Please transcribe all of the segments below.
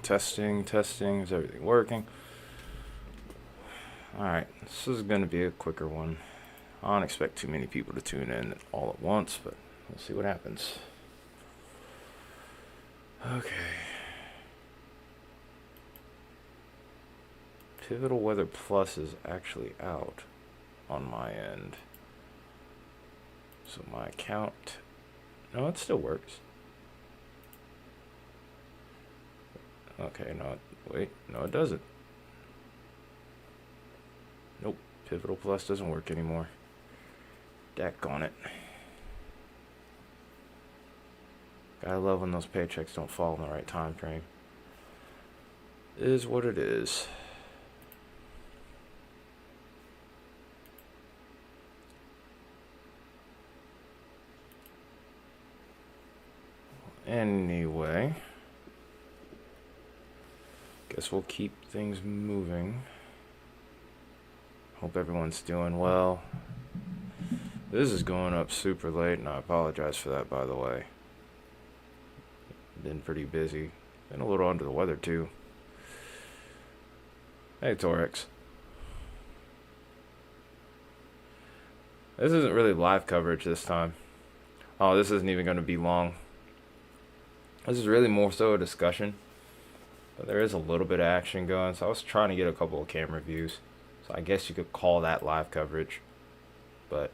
Testing, testing. Is everything working? Alright, this is going to be a quicker one. I don't expect too many people to tune in all at once, but we'll see what happens. Okay. Pivotal Weather Plus is actually out on my end. So my account... No, it still works. Okay, no, wait, no it doesn't. Nope, Pivotal Plus doesn't work anymore. Deck on it. Gotta love when those paychecks don't fall in the right time frame. It is what it is. Anyway, guess we'll keep things moving. Hope everyone's doing well. This is going up super late, and I apologize for that, by the way. Been pretty busy. Been a little under the weather, too. Hey, Torix. This isn't really live coverage this time. Oh, this isn't even going to be long. This is really more so a discussion. But there is a little bit of action going, so I was trying to get a couple of camera views. So I guess you could call that live coverage. But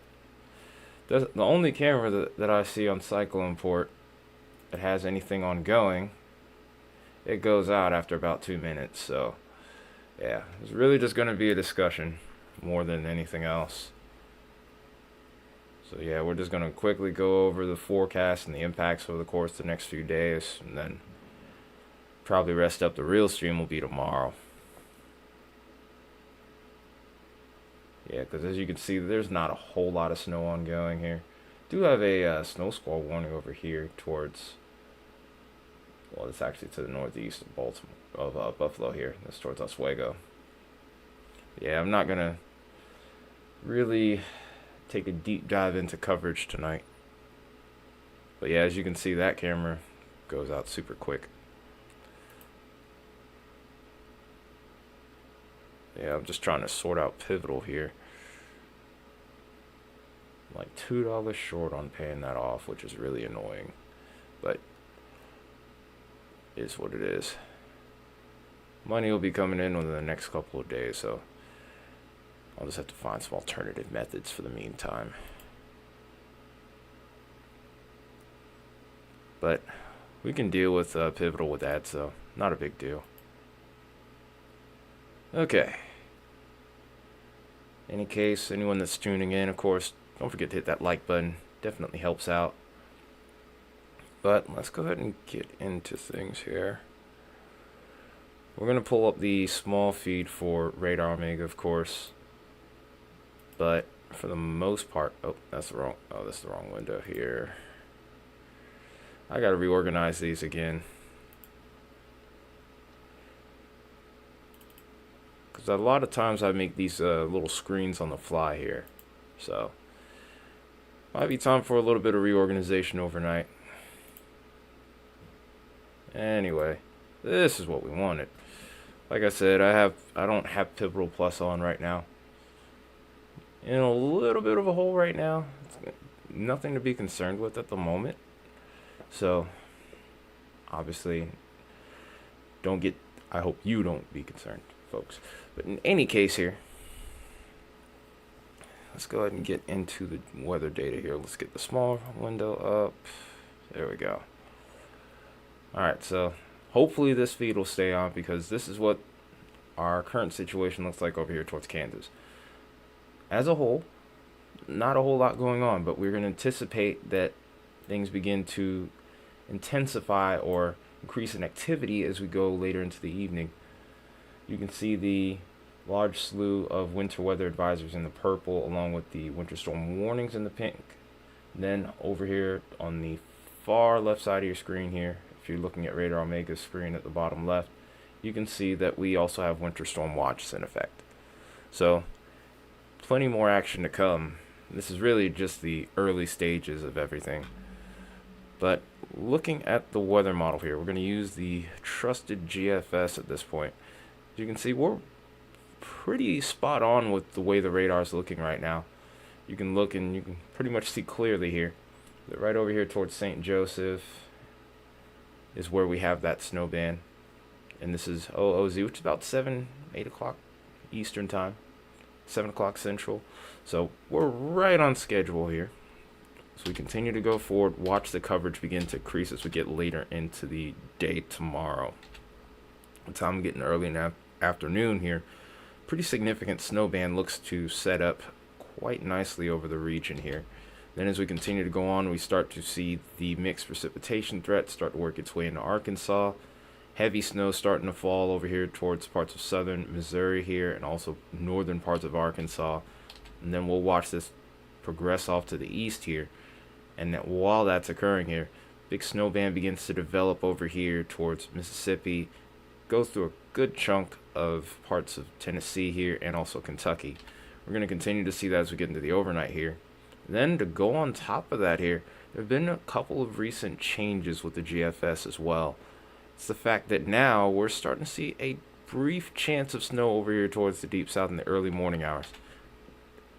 the only camera that I see on Cycle Import that has anything ongoing, it goes out after about 2 minutes. So yeah, it's really just going to be a discussion more than anything else. So yeah, we're just going to quickly go over the forecast and the impacts over the course of the next few days, and then probably rest up. The real stream will be tomorrow. Yeah, because as you can see, there's not a whole lot of snow ongoing here. Do have a snow squall warning over here towards, well, it's actually to the northeast of Baltimore, of Buffalo here. That's towards Oswego. Yeah, I'm not gonna really take a deep dive into coverage tonight. But yeah, as you can see, that camera goes out super quick. Yeah, I'm just trying to sort out Pivotal here. I'm like $2 short on paying that off, which is really annoying. But it is what it is. Money will be coming in within the next couple of days, so I'll just have to find some alternative methods for the meantime. But we can deal with Pivotal with that, so not a big deal. Okay. Any case, anyone that's tuning in, of course, don't forget to hit that like button. Definitely helps out. But let's go ahead and get into things here. We're going to pull up the small feed for Radar Omega, of course. But for the most part, that's the wrong window here. I got to reorganize these again. Because a lot of times I make these little screens on the fly here. So, might be time for a little bit of reorganization overnight. Anyway, this is what we wanted. Like I said, I don't have Pivotal Plus on right now. In a little bit of a hole right now. It's nothing to be concerned with at the moment. So, obviously, I hope you don't be concerned, folks. But in any case here, let's go ahead and get into the weather data here. Let's get the small window up. There we go. Alright, so hopefully this feed will stay on, because this is what our current situation looks like over here towards Kansas. As a whole, not a whole lot going on, but we're going to anticipate that things begin to intensify or increase in activity as we go later into the evening. You can see the large slew of winter weather advisories in the purple, along with the winter storm warnings in the pink. And then over here on the far left side of your screen here, if you're looking at Radar Omega's screen at the bottom left, you can see that we also have winter storm watches in effect. So, plenty more action to come. This is really just the early stages of everything. But looking at the weather model here, we're going to use the trusted GFS at this point. As you can see, we're pretty spot on with the way the radar is looking right now. You can look and you can pretty much see clearly here that right over here towards St. Joseph is where we have that snow band. And this is OOZ, which is about 8 o'clock Eastern time, 7 o'clock Central. So we're right on schedule here. So we continue to go forward, watch the coverage begin to increase as we get later into the day tomorrow. The time getting early in the afternoon here, pretty significant snow band looks to set up quite nicely over the region here. Then as we continue to go on, we start to see the mixed precipitation threat start to work its way into Arkansas. Heavy snow starting to fall over here towards parts of southern Missouri here and also northern parts of Arkansas. And then we'll watch this progress off to the east here. And that while that's occurring here, big snow band begins to develop over here towards Mississippi, goes through a good chunk of parts of Tennessee here and also Kentucky. We're going to continue to see that as we get into the overnight here. Then to go on top of that here, there have been a couple of recent changes with the GFS as well. It's the fact that now we're starting to see a brief chance of snow over here towards the deep south in the early morning hours.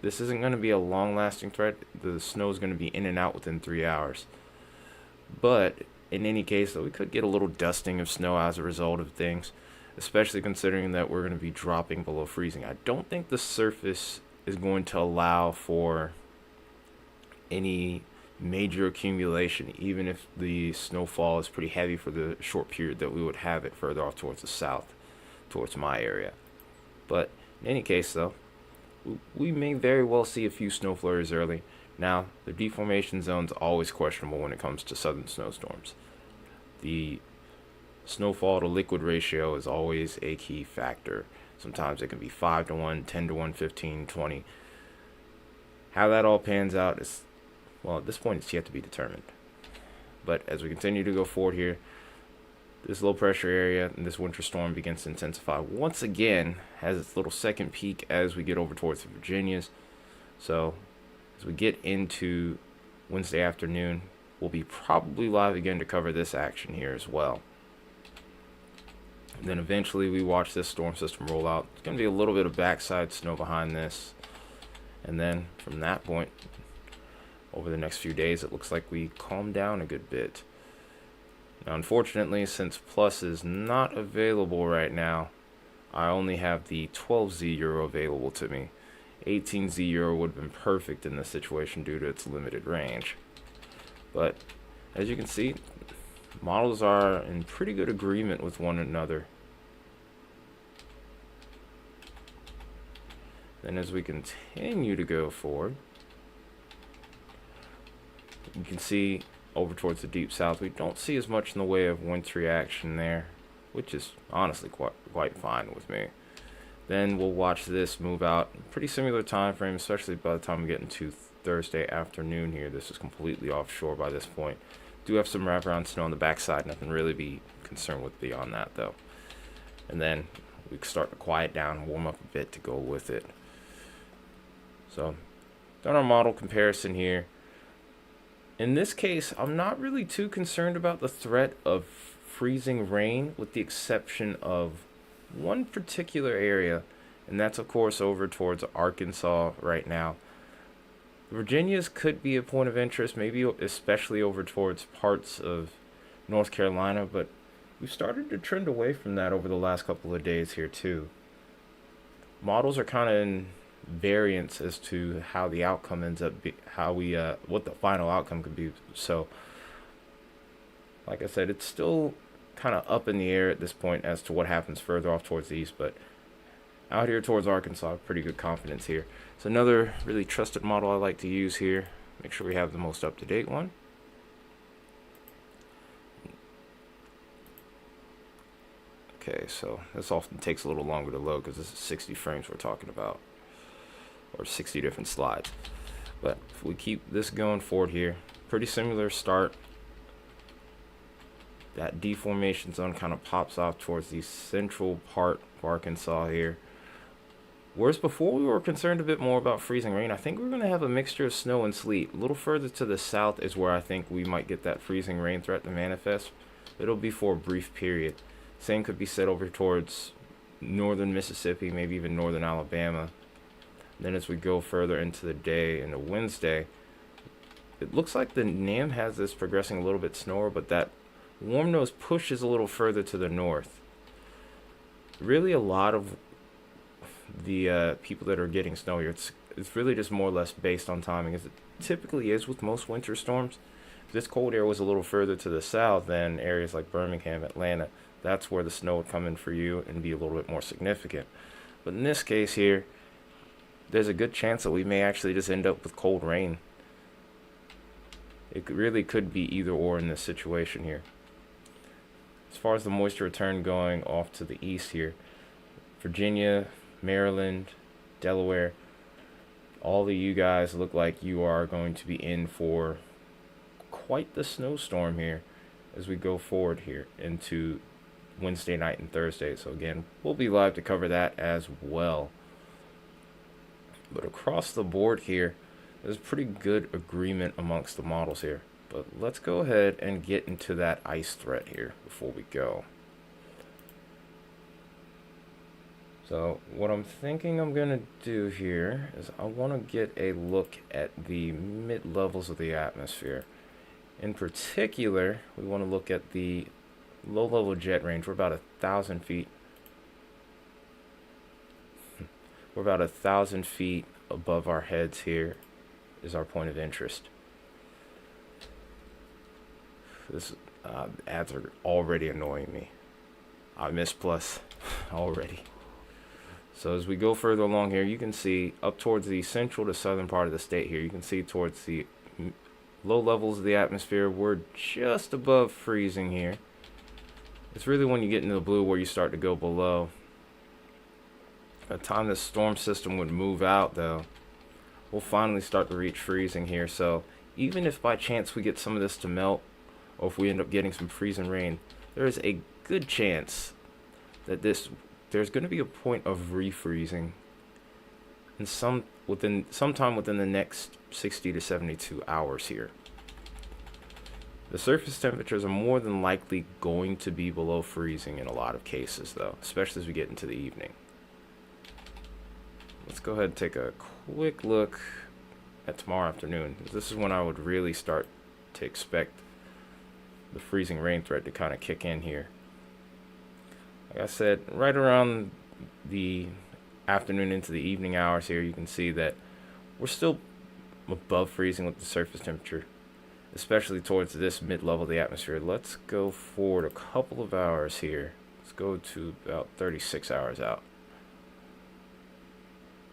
This isn't going to be a long-lasting threat. The snow is going to be in and out within 3 hours. But in any case, though, we could get a little dusting of snow as a result of things, especially considering that we're going to be dropping below freezing. I don't think the surface is going to allow for any major accumulation, even if the snowfall is pretty heavy for the short period that we would have it further off towards the south, towards my area. But in any case, though, we may very well see a few snow flurries early. Now, the deformation zone's always questionable when it comes to southern snowstorms. The snowfall to liquid ratio is always a key factor. Sometimes it can be 5 to 1, 10 to 1, 15, 20. How that all pans out is, well, at this point it's yet to be determined. But as we continue to go forward here, this low pressure area and this winter storm begins to intensify once again, has its little second peak as we get over towards the Virginias. So as we get into Wednesday afternoon, we'll be probably live again to cover this action here as well. And then eventually we watch this storm system roll out. It's going to be a little bit of backside snow behind this. And then from that point, over the next few days, it looks like we calm down a good bit. Now, unfortunately, since Plus is not available right now, I only have the 12Z Euro available to me. 18Z Euro would have been perfect in this situation due to its limited range. But as you can see, models are in pretty good agreement with one another. Then as we continue to go forward, you can see over towards the deep south, we don't see as much in the way of wintry action there, which is honestly quite fine with me. Then we'll watch this move out. Pretty similar time frame, especially by the time we get into Thursday afternoon here. This is completely offshore by this point. Do have some wraparound snow on the backside. Nothing really be concerned with beyond that, though. And then we start to quiet down, warm up a bit to go with it. So, done our model comparison here. In this case, I'm not really too concerned about the threat of freezing rain, with the exception of one particular area, and that's of course over towards Arkansas right now. Virginia's could be a point of interest, maybe especially over towards parts of North Carolina, but we've started to trend away from that over the last couple of days here too. Models are kind of in variance as to how the outcome ends up what the final outcome could be. So like I said, it's still kind of up in the air at this point as to what happens further off towards the east, but out here towards Arkansas, pretty good confidence here. So another really trusted model I like to use here. Make sure we have the most up-to-date one. Okay, so this often takes a little longer to load because this is 60 frames we're talking about, or 60 different slides. But if we keep this going forward here, pretty similar start. That deformation zone kind of pops off towards the central part of Arkansas here. Whereas before we were concerned a bit more about freezing rain, I think we're going to have a mixture of snow and sleet. A little further to the south is where I think we might get that freezing rain threat to manifest. It'll be for a brief period. Same could be said over towards northern Mississippi, maybe even northern Alabama. Then as we go further into the day, into Wednesday, it looks like the NAM has this progressing a little bit slower, but that warm nose pushes a little further to the north. Really a lot of the people that are getting snow here, it's really just more or less based on timing, as it typically is with most winter storms. If this cold air was a little further to the south than areas like Birmingham, Atlanta, that's where the snow would come in for you and be a little bit more significant. But in this case here, there's a good chance that we may actually just end up with cold rain. It really could be either or in this situation here. As far as the moisture return going off to the east here, Virginia, Maryland, Delaware, all of you guys look like you are going to be in for quite the snowstorm here as we go forward here into Wednesday night and Thursday. So again, we'll be live to cover that as well. But across the board here, there's pretty good agreement amongst the models here. But let's go ahead and get into that ice threat here before we go. So what I'm thinking I'm going to do here is I want to get a look at the mid-levels of the atmosphere. In particular, we want to look at the low-level jet range. We're about 1,000 feet. We're about 1,000 feet above our heads here is our point of interest. This ads are already annoying me. I miss plus already. So as we go further along here, you can see up towards the central to southern part of the state here, you can see towards the low levels of the atmosphere, we're just above freezing here. It's really when you get into the blue where you start to go below. By the time the storm system would move out though, we'll finally start to reach freezing here. So even if by chance we get some of this to melt, or if we end up getting some freezing rain, there is a good chance that there's going to be a point of refreezing in sometime within the next 60 to 72 hours here. The surface temperatures are more than likely going to be below freezing in a lot of cases though, especially as we get into the evening. Let's go ahead and take a quick look at tomorrow afternoon. This is when I would really start to expect the freezing rain threat to kind of kick in here. Like I said, right around the afternoon into the evening hours here, you can see that we're still above freezing with the surface temperature, especially towards this mid-level of the atmosphere. Let's go forward a couple of hours here. Let's go to about 36 hours out.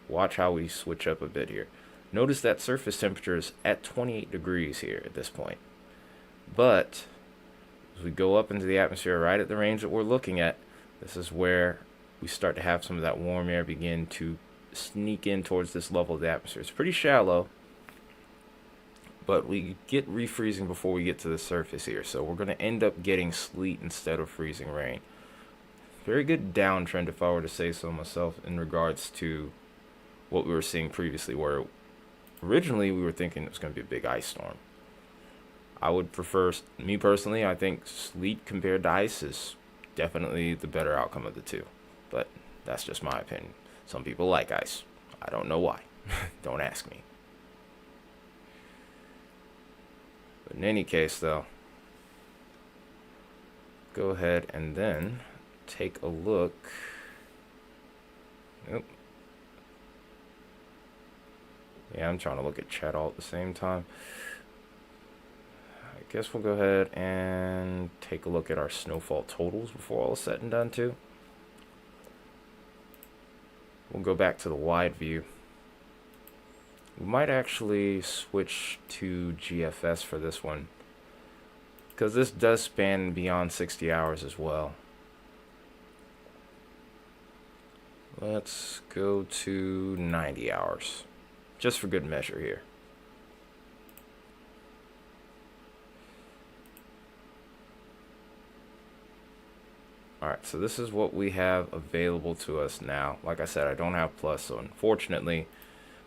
Watch how we switch up a bit here. Notice that surface temperature is at 28 degrees here at this point. But as we go up into the atmosphere right at the range that we're looking at, this is where we start to have some of that warm air begin to sneak in towards this level of the atmosphere. It's pretty shallow, but we get refreezing before we get to the surface here. So we're going to end up getting sleet instead of freezing rain. Very good downtrend, if I were to say so myself, in regards to what we were seeing previously, where originally we were thinking it was going to be a big ice storm. I would prefer, me personally, I think sleet compared to ice is definitely the better outcome of the two. But that's just my opinion. Some people like ice. I don't know why. Don't ask me. But in any case, though, go ahead and then take a look. Nope. Yeah, I'm trying to look at chat all at the same time. I guess we'll go ahead and take a look at our snowfall totals before all is said and done too. We'll go back to the wide view. We might actually switch to GFS for this one, because this does span beyond 60 hours as well. Let's go to 90 hours, just for good measure here. Alright, so this is what we have available to us now. Like I said, I don't have plus, so unfortunately,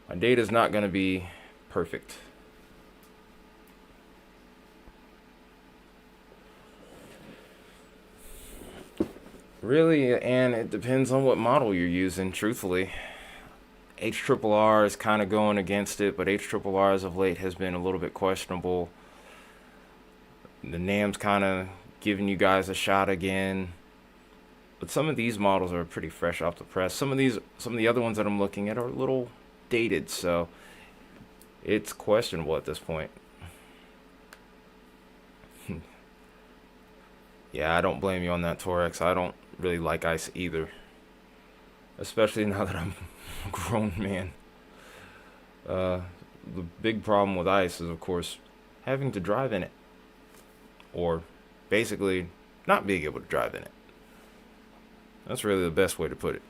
my data is not going to be perfect. Really, and it depends on what model you're using, truthfully. HRRR is kind of going against it, but HRRR as of late has been a little bit questionable. The NAM's kind of giving you guys a shot again. But some of these models are pretty fresh off the press. Some of the other ones that I'm looking at are a little dated, so it's questionable at this point. Yeah, I don't blame you on that, Torex. I don't really like ice either. Especially now that I'm a grown man. The big problem with ice is, of course, having to drive in it. Or basically not being able to drive in it. That's really the best way to put it.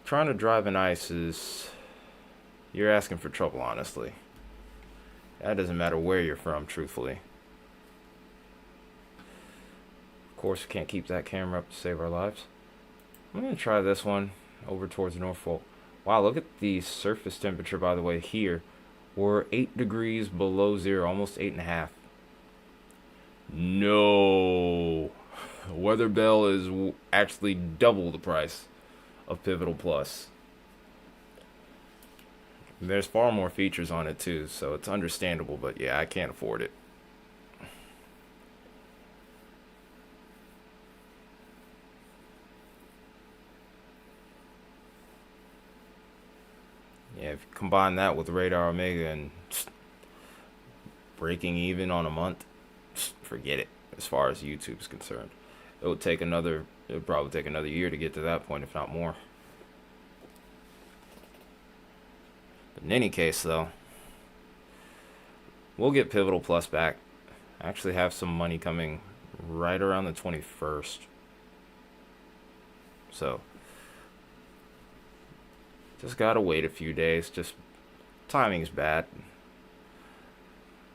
Trying to drive in ice is... you're asking for trouble, honestly. That doesn't matter where you're from, truthfully. Of course, we can't keep that camera up to save our lives. I'm going to try this one over towards Norfolk. Wow, look at the surface temperature, by the way, here. We're 8 degrees below zero, almost 8.5. No. Weather Bell is actually double the price of Pivotal Plus. There's far more features on it too, so it's understandable, but yeah, I can't afford it. Yeah, if you combine that with Radar Omega and breaking even on a month, forget it as far as YouTube's concerned. It would probably take another year to get to that point, if not more. But in any case, though, we'll get Pivotal Plus back. I actually have some money coming right around the 21st. So, just gotta wait a few days. Just, timing's bad.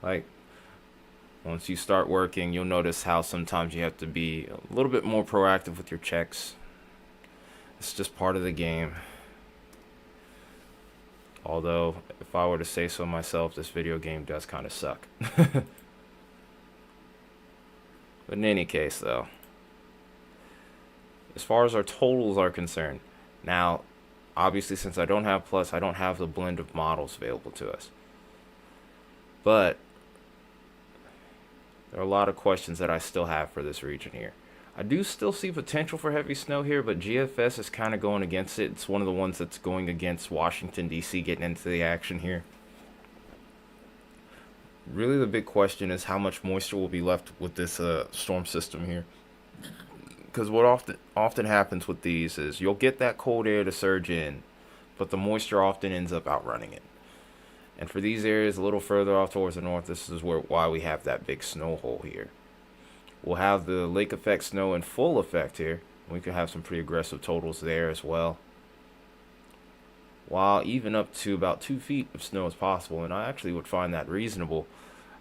Like, once you start working, you'll notice how sometimes you have to be a little bit more proactive with your checks. It's just part of the game. Although, if I were to say so myself, this video game does kind of suck. But in any case, though, as far as our totals are concerned, now, obviously, since I don't have Plus, I don't have the blend of models available to us. But there are a lot of questions that I still have for this region here. I do still see potential for heavy snow here, but GFS is kind of going against it. It's one of the ones that's going against Washington, D.C. getting into the action here. Really, the big question is how much moisture will be left with this storm system here. Because what often happens with these is you'll get that cold air to surge in, but the moisture often ends up outrunning it. And for these areas a little further off towards the north, this is why we have that big snow hole here. We'll have the lake effect snow in full effect here. We could have some pretty aggressive totals there as well. While even up to about 2 feet of snow is possible, and I actually would find that reasonable.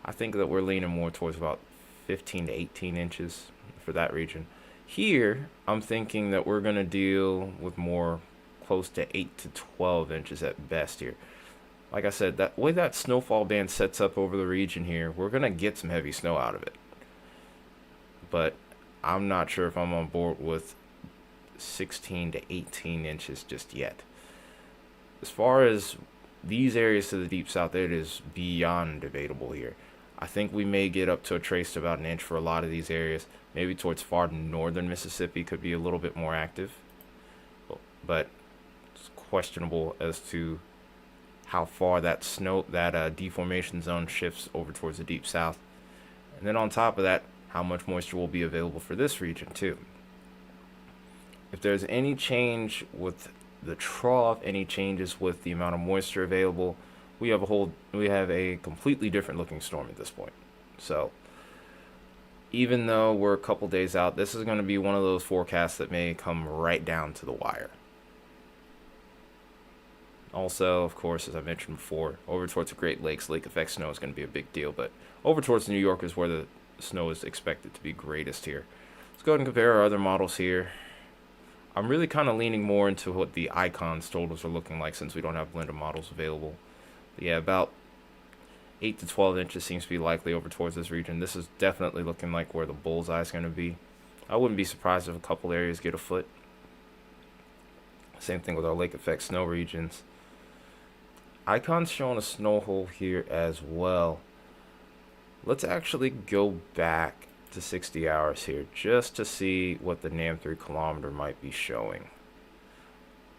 I think that we're leaning more towards about 15 to 18 inches for that region. Here, I'm thinking that we're going to deal with more close to 8 to 12 inches at best here. Like I said, that way that snowfall band sets up over the region here, we're going to get some heavy snow out of it. But I'm not sure if I'm on board with 16 to 18 inches just yet. As far as these areas to the deep south, it is beyond debatable here. I think we may get up to a trace to about an inch for a lot of these areas. Maybe towards far northern Mississippi could be a little bit more active. But it's questionable as to how far that deformation zone shifts over towards the deep south. And then on top of that, how much moisture will be available for this region too. If there's any change with the trough, any changes with the amount of moisture available, we have a completely different looking storm at this point. So even though we're a couple days out, this is going to be one of those forecasts that may come right down to the wire. Also, of course, as I mentioned before, over towards the Great Lakes, lake effect snow is going to be a big deal, but over towards New York is where the snow is expected to be greatest here. Let's go ahead and compare our other models here. I'm really kind of leaning more into what the icons totals are looking like since we don't have blended models available. But yeah, about 8 to 12 inches seems to be likely over towards this region. This is definitely looking like where the bullseye is going to be. I wouldn't be surprised if a couple areas get a foot. Same thing with our lake effect snow regions. Icons showing a snow hole here as well. Let's actually go back to 60 hours here just to see what the NAM 3 kilometer might be showing.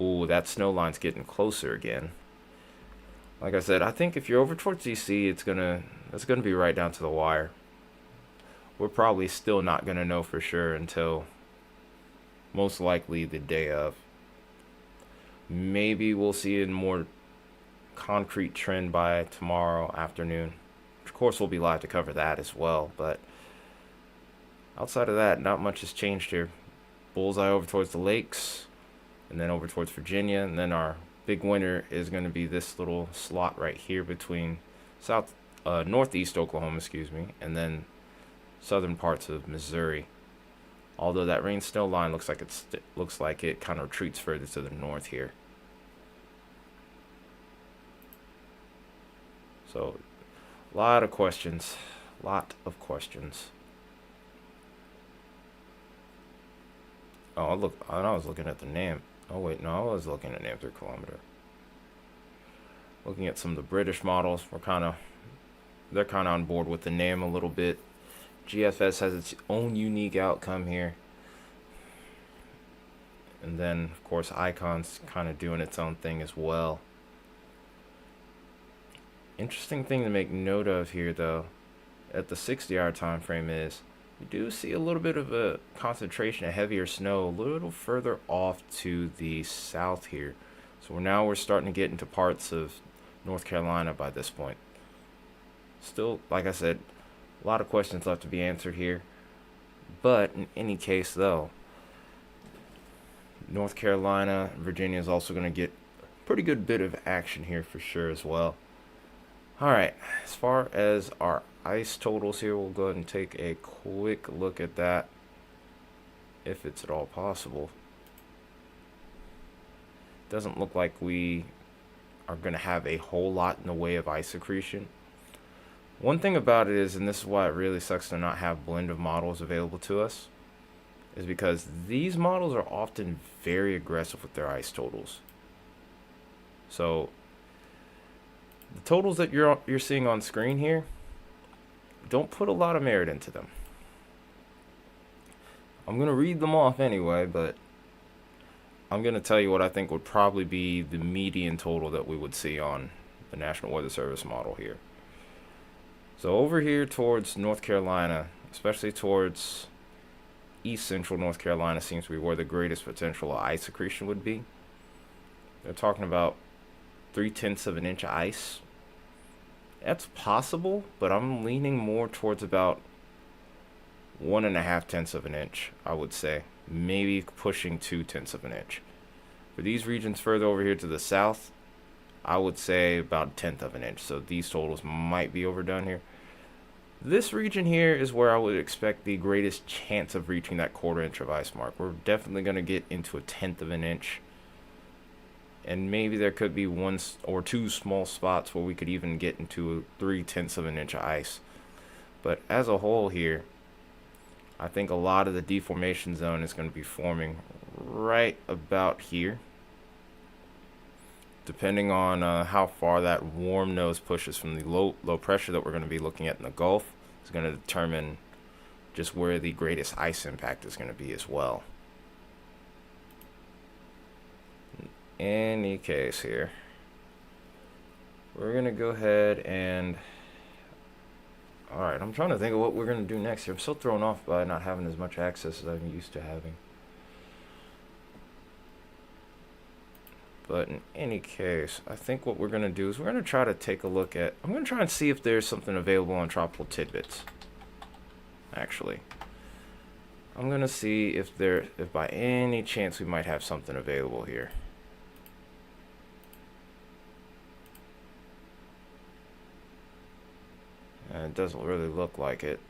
Ooh, that snow line's getting closer again. Like I said, I think if you're over towards DC, it's gonna be right down to the wire. We're probably still not gonna know for sure until most likely the day of. Maybe we'll see a more concrete trend by tomorrow afternoon. Of course, we'll be live to cover that as well, but outside of that, not much has changed here. Bullseye over towards the lakes, and then over towards Virginia, and then our big winner is going to be this little slot right here between northeast Oklahoma, and then southern parts of Missouri. Although that rain snow line looks like it kind of retreats further to the north here. So, lot of questions. Oh, look, I was looking at the NAM. Oh, wait, no, I was looking at NAM 3 kilometer. Looking at some of the British models, they're kind of on board with the NAM a little bit. GFS has its own unique outcome here. And then, of course, Icon's kind of doing its own thing as well. Interesting thing to make note of here, though, at the 60-hour time frame is we do see a little bit of a concentration of heavier snow a little further off to the south here. So now we're starting to get into parts of North Carolina by this point. Still, like I said, a lot of questions left to be answered here. But in any case, though, North Carolina, Virginia is also going to get a pretty good bit of action here for sure as well. Alright, as far as our ice totals here, we'll go ahead and take a quick look at that, if it's at all possible. Doesn't look like we are going to have a whole lot in the way of ice accretion. One thing about it is, and this is why it really sucks to not have blend of models available to us, is because these models are often very aggressive with their ice totals. So the totals that you're seeing on screen here, don't put a lot of merit into them. I'm going to read them off anyway, but I'm going to tell you what I think would probably be the median total that we would see on the National Weather Service model here. So over here towards North Carolina, especially towards east central North Carolina, seems to be where the greatest potential of ice accretion would be. They're talking about 3/10 of an inch of ice. That's possible, but I'm leaning more towards about 1.5 of an inch, I would say. Maybe pushing 2/10 of an inch. For these regions further over here to the south, I would say about 1/10 of an inch. So these totals might be overdone here. This region here is where I would expect the greatest chance of reaching that 1/4 inch of ice mark. We're definitely going to get into a 1/10 of an inch. And maybe there could be 1 or 2 small spots where we could even get into 3/10 of an inch of ice. But as a whole here, I think a lot of the deformation zone is going to be forming right about here. Depending on how far that warm nose pushes from the low pressure that we're going to be looking at in the Gulf, is going to determine just where the greatest ice impact is going to be as well. Any case here, we're gonna go ahead and alright, I'm trying to think of what we're gonna do next here. I'm so thrown off by not having as much access as I'm used to having. But in any case, I think what we're gonna do is we're gonna try to take a look at, I'm gonna try and see if there's something available on Tropical Tidbits. Actually, I'm gonna see if by any chance we might have something available here. And it doesn't really look like it.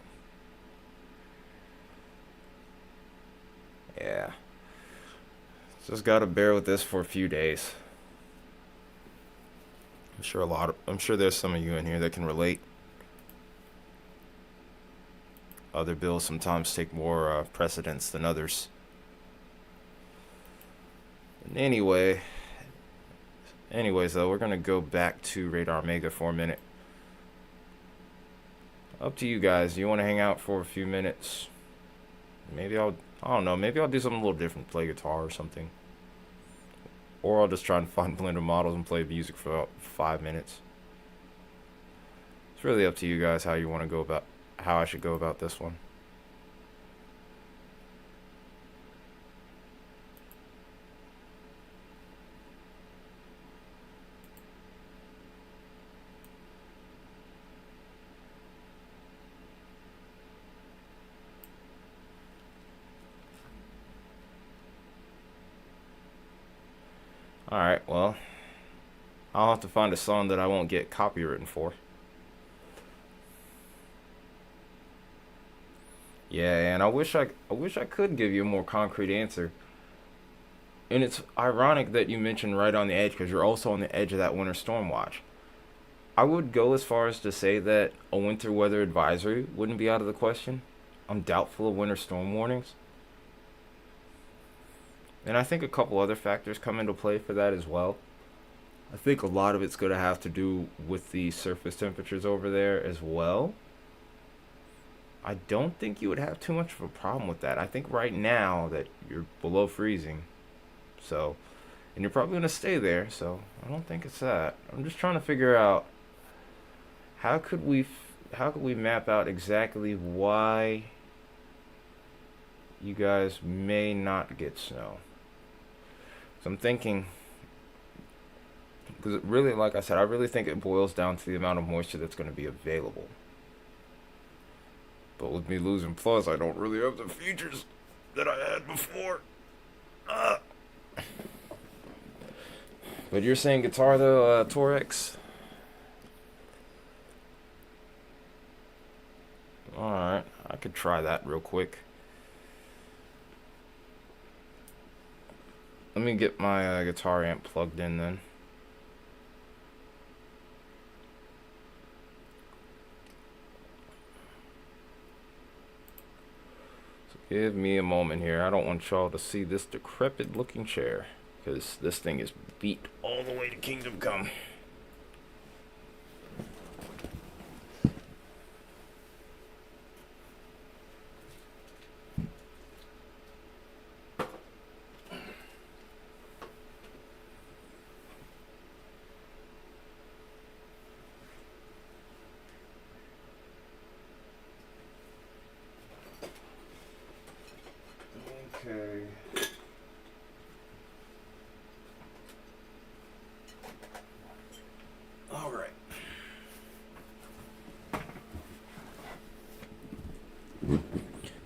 Yeah. Just gotta bear with this for a few days. I'm sure there's some of you in here that can relate. Other bills sometimes take more precedence than others. Anyways though, we're gonna go back to Radar Omega for a minute. Up to you guys. Do you want to hang out for a few minutes? I don't know, maybe I'll do something a little different, play guitar or something. Or I'll just try and find Blender models and play music for about 5 minutes. It's really up to you guys how I should go about this one. Alright, well, I'll have to find a song that I won't get copywritten for. Yeah, and I wish I could give you a more concrete answer. And it's ironic that you mentioned right on the edge, because you're also on the edge of that winter storm watch. I would go as far as to say that a winter weather advisory wouldn't be out of the question. I'm doubtful of winter storm warnings. And I think a couple other factors come into play for that as well. I think a lot of it's going to have to do with the surface temperatures over there as well. I don't think you would have too much of a problem with that. I think right now that you're below freezing. So, and you're probably going to stay there. So, I don't think it's that. I'm just trying to figure out how could we map out exactly why you guys may not get snow. So I'm thinking, because really, like I said, I really think it boils down to the amount of moisture that's going to be available. But with me losing plus, I don't really have the features that I had before. But you're saying guitar though, Torex? Alright, I could try that real quick. Let me get my guitar amp plugged in then. So give me a moment here. I don't want y'all to see this decrepit looking chair, because this thing is beat all the way to Kingdom Come. Okay. All right. You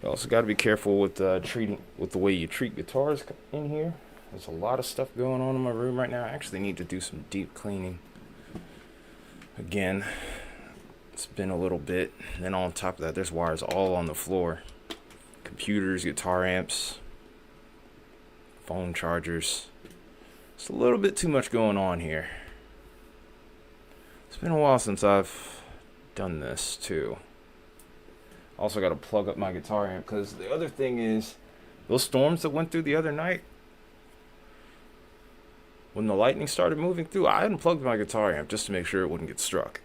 also got to be careful with the way you treat guitars in here. There's a lot of stuff going on in my room right now. I actually need to do some deep cleaning. Again, it's been a little bit. And then on top of that, there's wires all on the floor. Computers, guitar amps, phone chargers. It's a little bit too much going on here. It's been a while since I've done this too. Also got to plug up my guitar amp, because the other thing is those storms that went through the other night, when the lightning started moving through, I unplugged my guitar amp just to make sure it wouldn't get struck.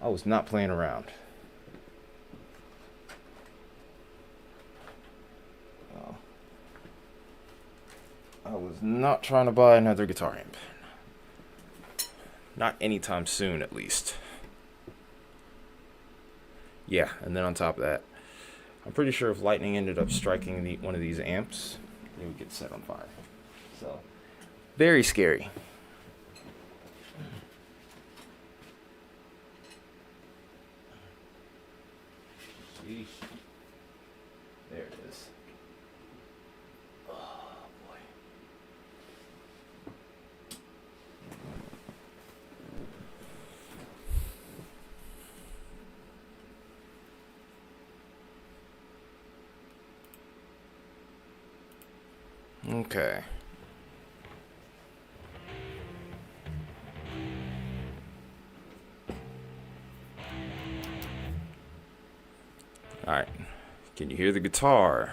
I was not playing around. I was not trying to buy another guitar amp. Not anytime soon, at least. Yeah, and then on top of that, I'm pretty sure if lightning ended up striking one of these amps, it would get set on fire. So, very scary. Sheesh. There it is. Okay. Alright. Can you hear the guitar?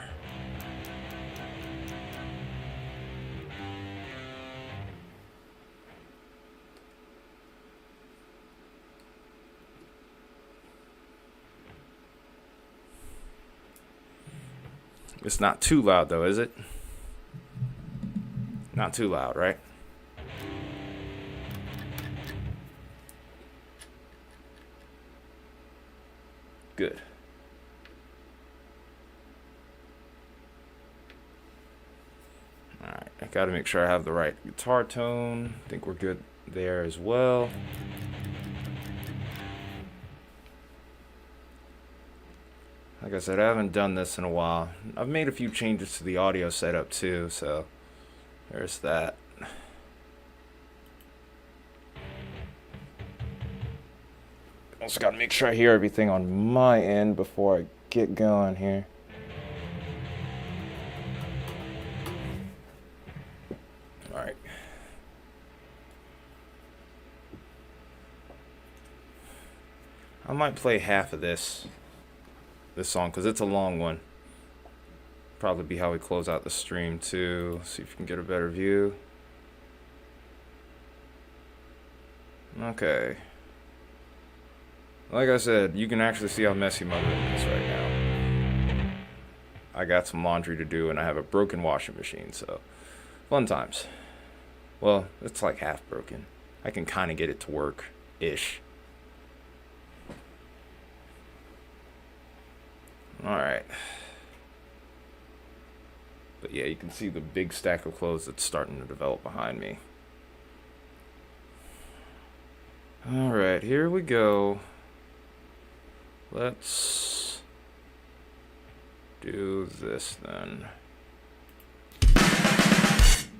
It's not too loud though, is it? Not too loud, right? Good. Alright, I gotta make sure I have the right guitar tone. I think we're good there as well. Like I said, I haven't done this in a while. I've made a few changes to the audio setup too, so there's that. Also gotta make sure I hear everything on my end before I get going here. Alright. I might play half of this song because it's a long one. Probably be how we close out the stream too. See if you can get a better view. Okay. Like I said, you can actually see how messy my room is right now. I got some laundry to do and I have a broken washing machine, so fun times. Well, it's like half broken. I can kind of get it to work-ish. Alright. But yeah, you can see the big stack of clothes that's starting to develop behind me. Alright, here we go. Let's do this then.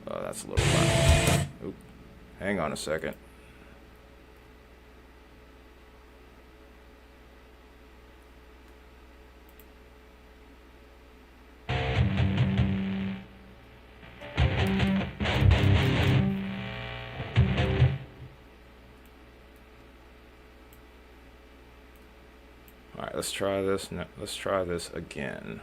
Oh, that's a little loud. Oop. Hang on a second. Alright, let's try this. No, let's try this again.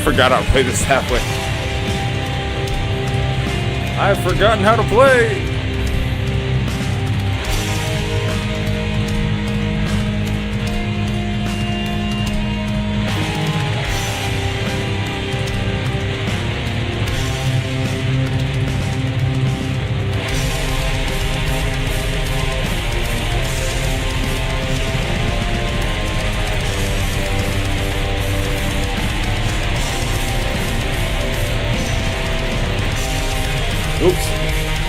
Forgot how to play this halfway. I've forgotten how to play. Oops.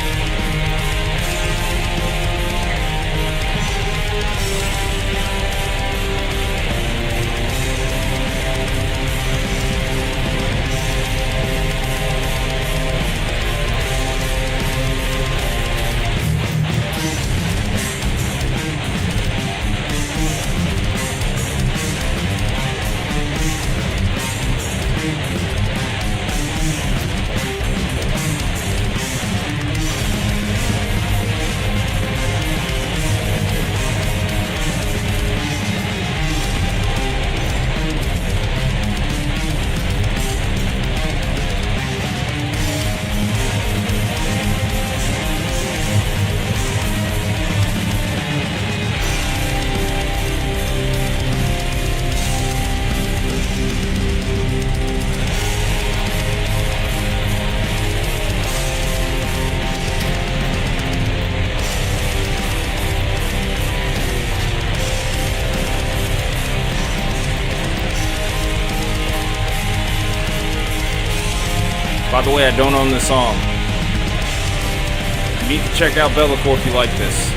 the way, I don't own this song. You need to check out Bellacore if you like this.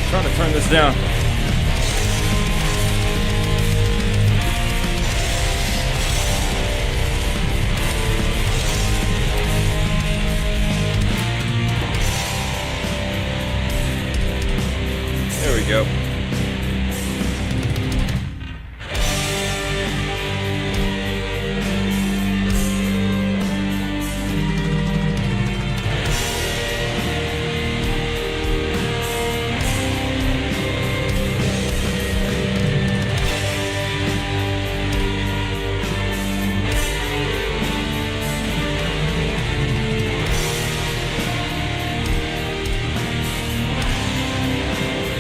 Trying to turn this down. There we go.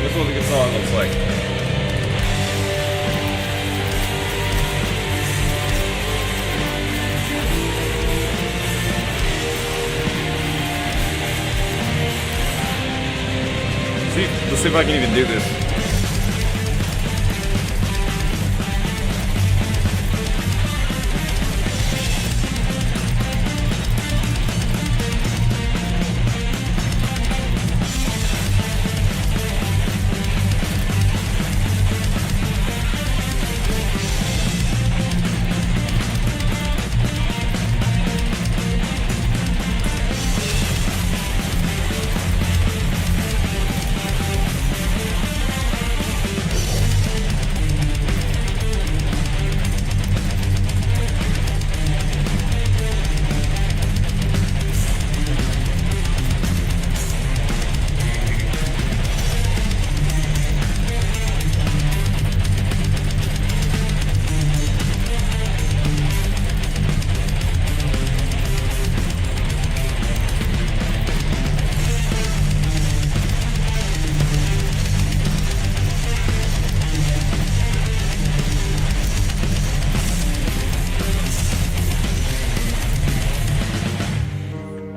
This is what the guitar looks like. Let's see if I can even do this.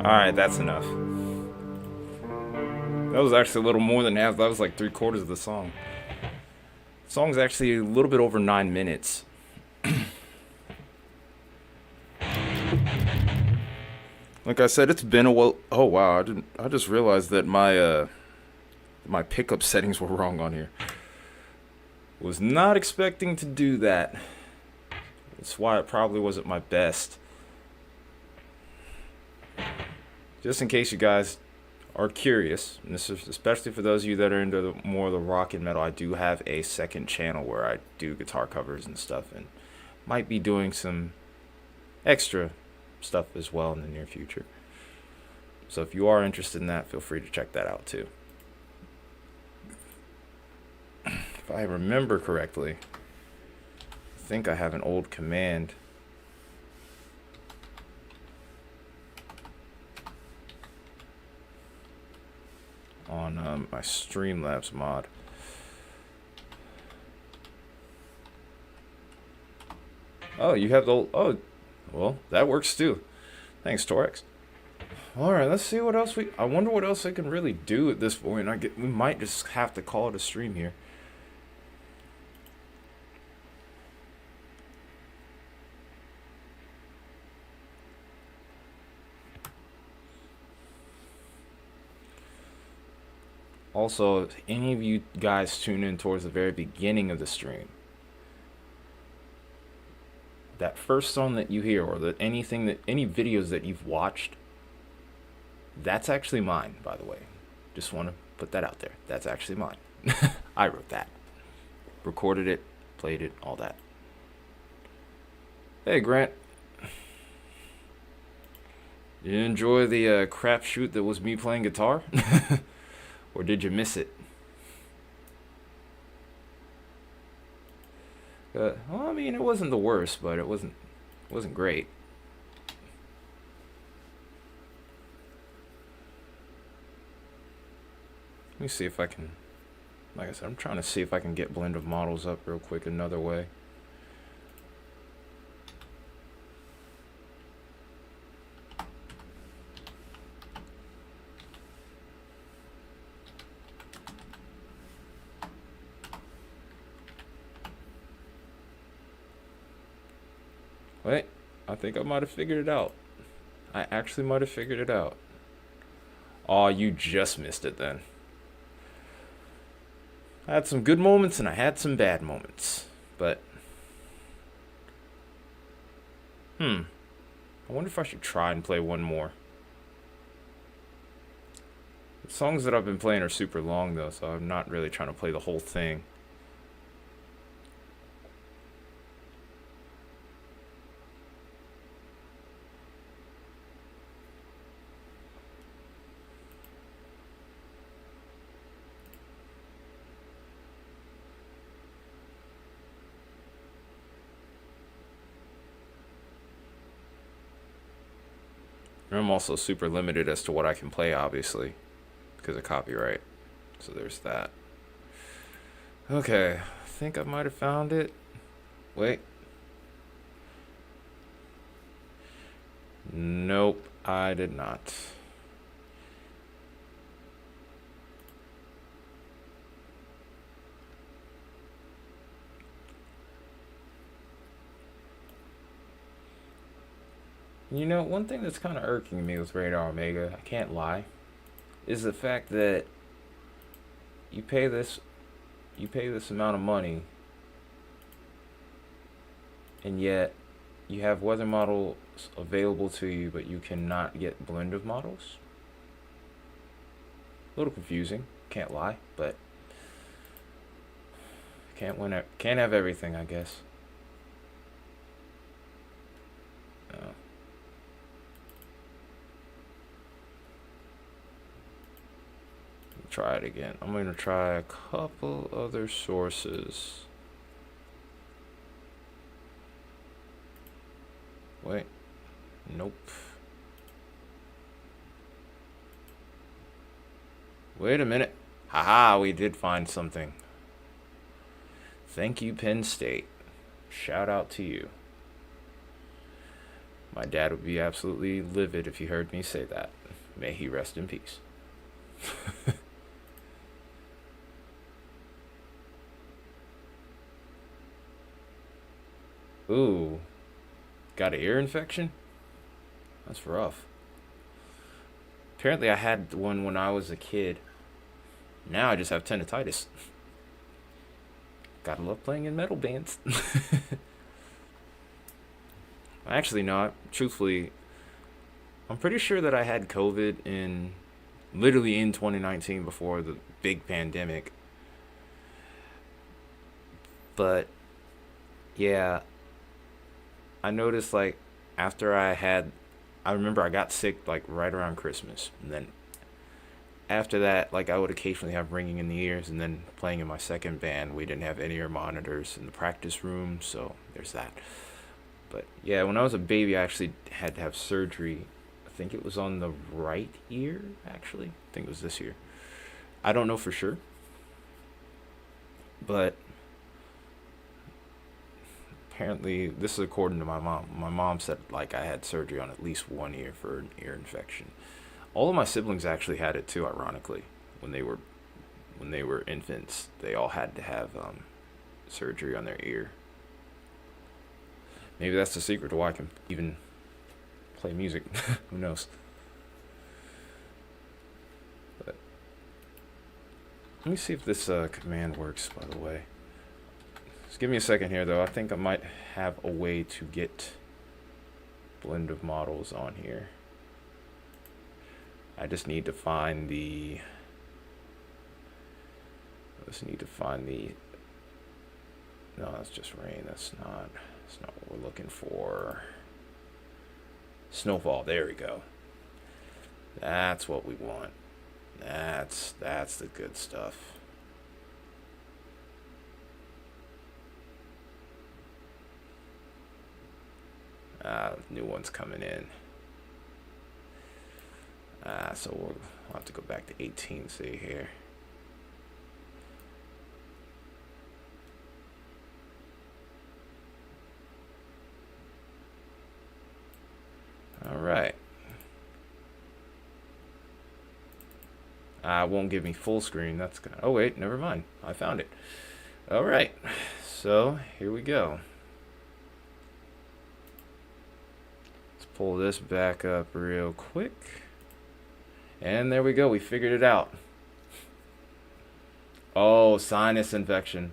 Alright, that's enough. That was actually a little more than half. That was like 3/4 of the song. The song's actually a little bit over 9 minutes. Like I said, it's been a while. Oh wow, I just realized that my pickup settings were wrong on here. Was not expecting to do that. That's why it probably wasn't my best. Just in case you guys are curious, and this is especially for those of you that are into more of the rock and metal, I do have a second channel where I do guitar covers and stuff, and might be doing some extra stuff as well in the near future. So if you are interested in that, feel free to check that out too. If I remember correctly, I think I have an old command on my Streamlabs mod. Oh, you have the old, oh, well, that works too. Thanks, Torex. All right, let's see what else I wonder what else I can really do at this point. We might just have to call it a stream here. Also, if any of you guys tune in towards the very beginning of the stream, that first song that you hear, or any videos that you've watched, that's actually mine, by the way. Just want to put that out there. That's actually mine. I wrote that. Recorded it, played it, all that. Hey, Grant. Did you enjoy the crap shoot that was me playing guitar? Or did you miss it? Well, I mean, it wasn't the worst, but it wasn't great. Let me see if I can, like I said, I'm trying to see if I can get blend of models up real quick another way. Wait, I think I might have figured it out. I actually might have figured it out. Aw, you just missed it then. I had some good moments and I had some bad moments. But, I wonder if I should try and play one more. The songs that I've been playing are super long though, so I'm not really trying to play the whole thing. I'm also super limited as to what I can play, obviously, because of copyright. So there's that. Okay, I think I might have found it. Wait. Nope, I did not. You know, one thing that's kind of irking me with Radar Omega, I can't lie, is the fact that you pay this amount of money, and yet you have weather models available to you, but you cannot get blend of models. A little confusing, can't lie, but can't have everything, I guess. Try it again. I'm going to try a couple other sources. Wait. Nope. Wait a minute. Haha, we did find something. Thank you, Penn State. Shout out to you. My dad would be absolutely livid if he heard me say that. May he rest in peace. Ooh, got an ear infection? That's rough. Apparently I had one when I was a kid. Now I just have tinnitus. Gotta love playing in metal bands. Actually, no, truthfully, I'm pretty sure that I had COVID literally in 2019 before the big pandemic. But, yeah, I noticed like after I remember I got sick like right around Christmas, and then after that, like I would occasionally have ringing in the ears, and then playing in my second band, we didn't have in-ear monitors in the practice room, so there's that. But yeah, when I was a baby, I actually had to have surgery. I think it was on the right ear, actually. I think it was this ear. I don't know for sure, but apparently, this is according to my mom. My mom said like I had surgery on at least one ear for an ear infection. All of my siblings actually had it too. Ironically, when they were infants, they all had to have surgery on their ear. Maybe that's the secret to why I can even play music. Who knows? But let me see if this command works. By the way, Just give me a second here, though. I think I might have a way to get blend of models on here. I just need to find the... No, that's just rain. That's not what we're looking for. Snowfall. There we go. That's what we want. That's the good stuff. New one's coming in. So we'll have to go back to 18C here. All right. Won't give me full screen. That's gonna. Oh wait, never mind. I found it. All right. So here we go. Let's pull this back up real quick. And there we go. We figured it out. Oh, sinus infection.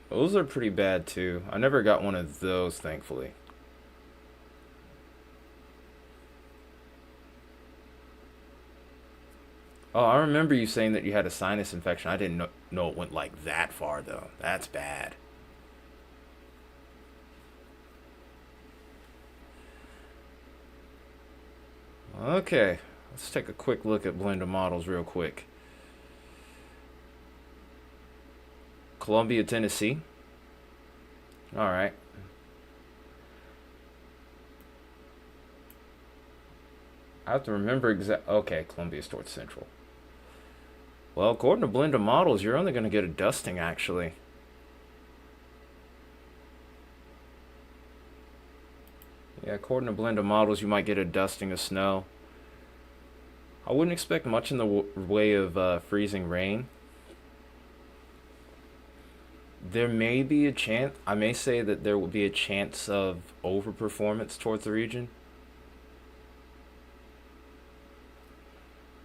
Those are pretty bad too. I never got one of those, thankfully. Oh, I remember you saying that you had a sinus infection. I didn't know it went like that far, though. That's bad. Okay, let's take a quick look at blend of models real quick. Columbia, Tennessee. All right. I have to remember Okay, Columbia Storage Central. Well, according to blend of models, you're only going to get a dusting, actually. Yeah, according to blend of models, you might get a dusting of snow. I wouldn't expect much in the way of freezing rain. There may be a chance, I may say that there will be a chance of overperformance towards the region.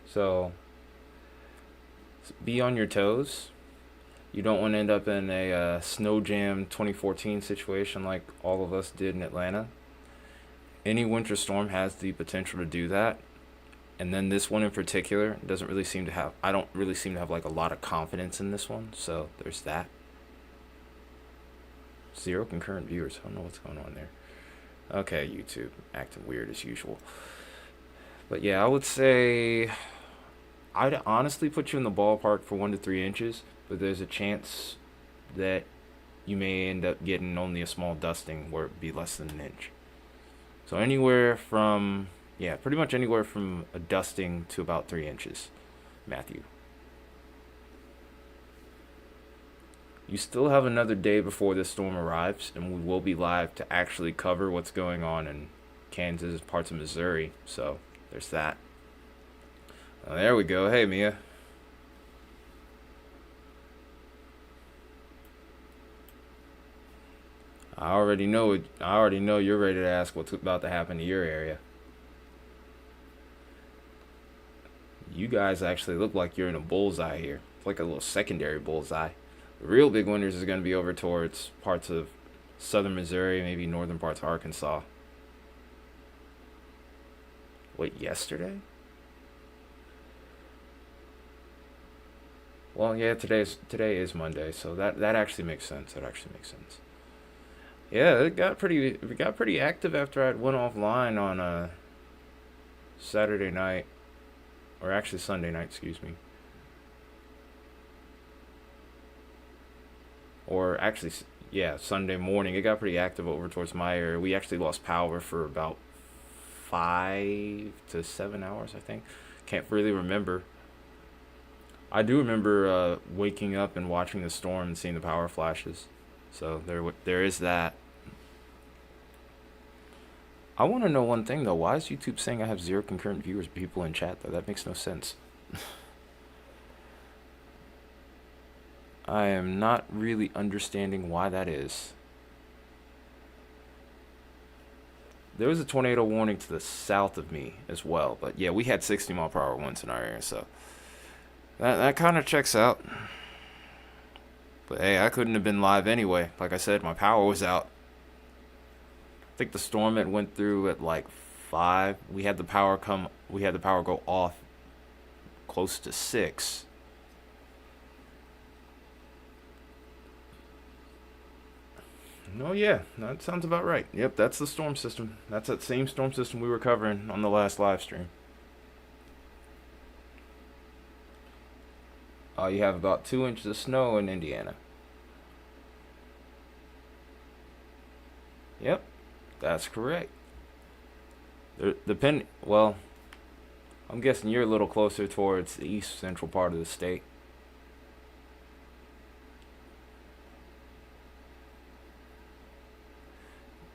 So be on your toes. You don't want to end up in a snow jam 2014 situation like all of us did in Atlanta. Any winter storm has the potential to do that. And then this one in particular doesn't really seem to have, I don't really seem to have like a lot of confidence in this one. So there's that. 0 concurrent viewers. I don't know what's going on there. Okay, YouTube acting weird as usual. But yeah, I would say I'd honestly put you in the ballpark for 1 to 3 inches, but there's a chance that you may end up getting only a small dusting where it'd be less than an inch. So anywhere from, yeah, pretty much anywhere from a dusting to about 3 inches, Matthew. You still have another day before this storm arrives, and we will be live to actually cover what's going on in Kansas, parts of Missouri, so there's that. Oh, there we go. Hey, Mia. I already know you're ready to ask what's about to happen to your area. You guys actually look like you're in a bullseye here. It's like a little secondary bullseye. The real big winners is going to be over towards parts of southern Missouri, maybe northern parts of Arkansas. Wait, yesterday? Well, yeah, today is Monday, so that actually makes sense. That actually makes sense. Yeah, it got pretty active after I went offline on Saturday night, or actually Sunday night, excuse me. Or actually, yeah, Sunday morning. It got pretty active over towards my area. We actually lost power for about 5 to 7 hours, I think. Can't really remember. I do remember waking up and watching the storm and seeing the power flashes. So there is that. I want to know one thing though. Why is YouTube saying I have 0 concurrent viewers, people in chat though? That makes no sense. I am not really understanding why that is. There was a tornado warning to the south of me as well, but yeah, we had 60 mile per hour winds in our area, so that kind of checks out. But hey, I couldn't have been live anyway. Like I said, my power was out. I think the storm had went through at like 5. We had the power go off close to 6. Oh yeah, that sounds about right. Yep, that's the storm system. That's that same storm system we were covering on the last live stream. You have about 2 inches of snow in Indiana. Yep, that's correct. Well, I'm guessing you're a little closer towards the east central part of the state.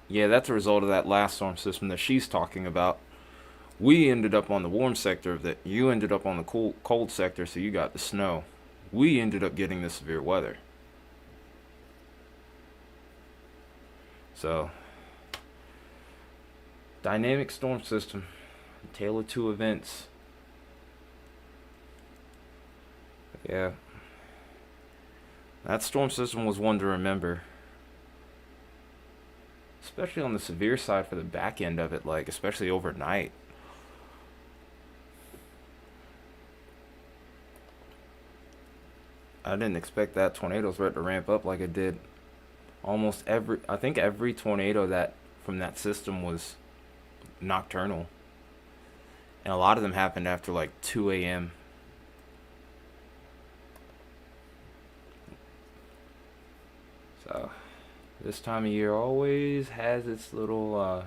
Yeah, that's a result of that last storm system that she's talking about. We ended up on the warm sector of that. You ended up on the cold sector, so you got the snow. We ended up getting the severe weather. So, dynamic storm system, tale of two events. Yeah, that storm system was one to remember, especially on the severe side for the back end of it, like especially overnight. I didn't expect that tornado threat to ramp up like it did. I think every tornado that from that system was nocturnal, and a lot of them happened after like 2 a.m. So this time of year always has its little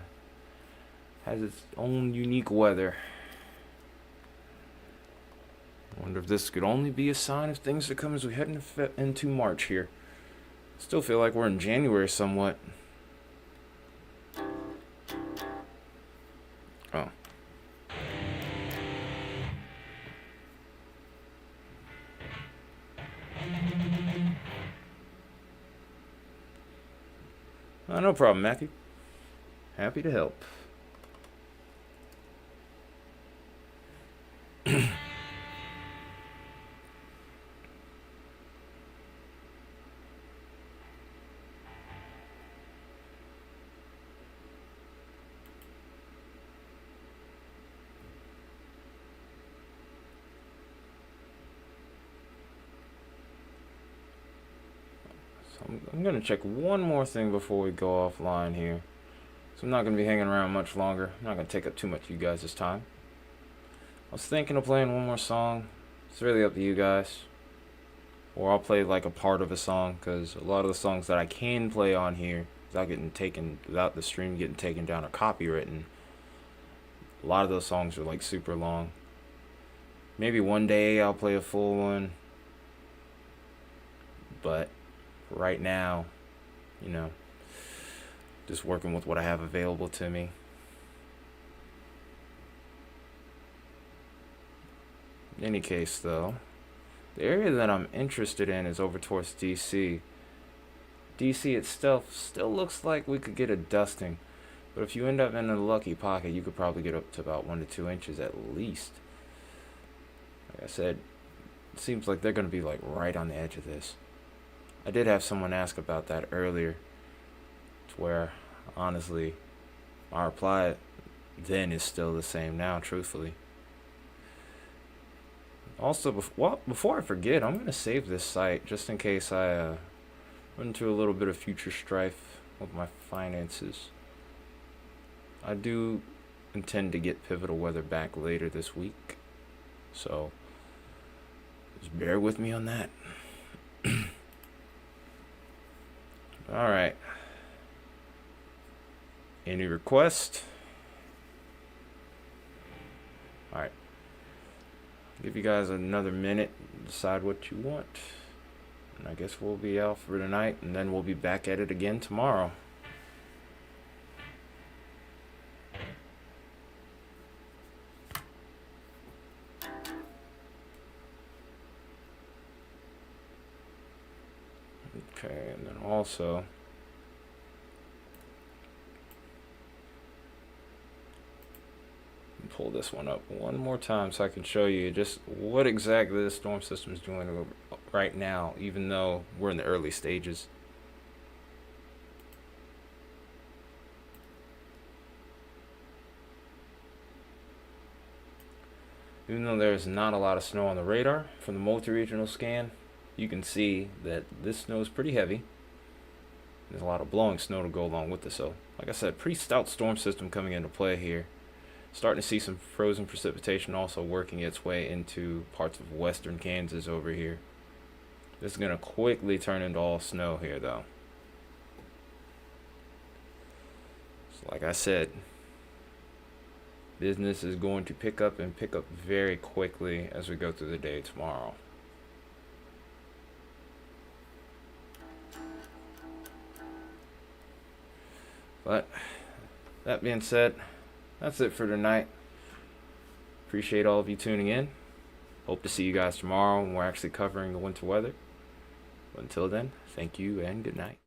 has its own unique weather. I wonder if this could only be a sign of things to come as we head into March here. Still feel like we're in January somewhat. Oh. No problem, Matthew. Happy to help. I'm going to check one more thing before we go offline here. So I'm not going to be hanging around much longer. I'm not going to take up too much of you guys' time. I was thinking of playing one more song. It's really up to you guys. Or I'll play like a part of a song, because a lot of the songs that I can play on here without the stream getting taken down or copywritten, a lot of those songs are like super long. Maybe one day I'll play a full one. But right now, just working with what I have available to me. In any case, though, the area that I'm interested in is over towards DC. DC itself still looks like we could get a dusting, but if you end up in a lucky pocket, you could probably get up to about 1 to 2 inches at least. Like I said, it seems like they're going to be like right on the edge of this. I did have someone ask about that earlier, to where, honestly, my reply then is still the same now, truthfully. Also, before I forget, I'm going to save this site just in case I run into a little bit of future strife with my finances. I do intend to get Pivotal Weather back later this week, so just bear with me on that. Alright. Any request? Alright. Give you guys another minute to decide what you want. And I guess we'll be out for tonight, and then we'll be back at it again tomorrow. Okay, and then also pull this one up one more time so I can show you just what exactly this storm system is doing right now, even though we're in the early stages. Even though there's not a lot of snow on the radar from the multi-regional scan, you can see that this snow is pretty heavy. There's a lot of blowing snow to go along with it. So, like I said, pretty stout storm system coming into play here. Starting to see some frozen precipitation also working its way into parts of western Kansas over here. This is going to quickly turn into all snow here, though. So like I said, business is going to pick up and pick up very quickly as we go through the day tomorrow. But that being said, that's it for tonight. Appreciate all of you tuning in. Hope to see you guys tomorrow when we're actually covering the winter weather. But until then, thank you and good night.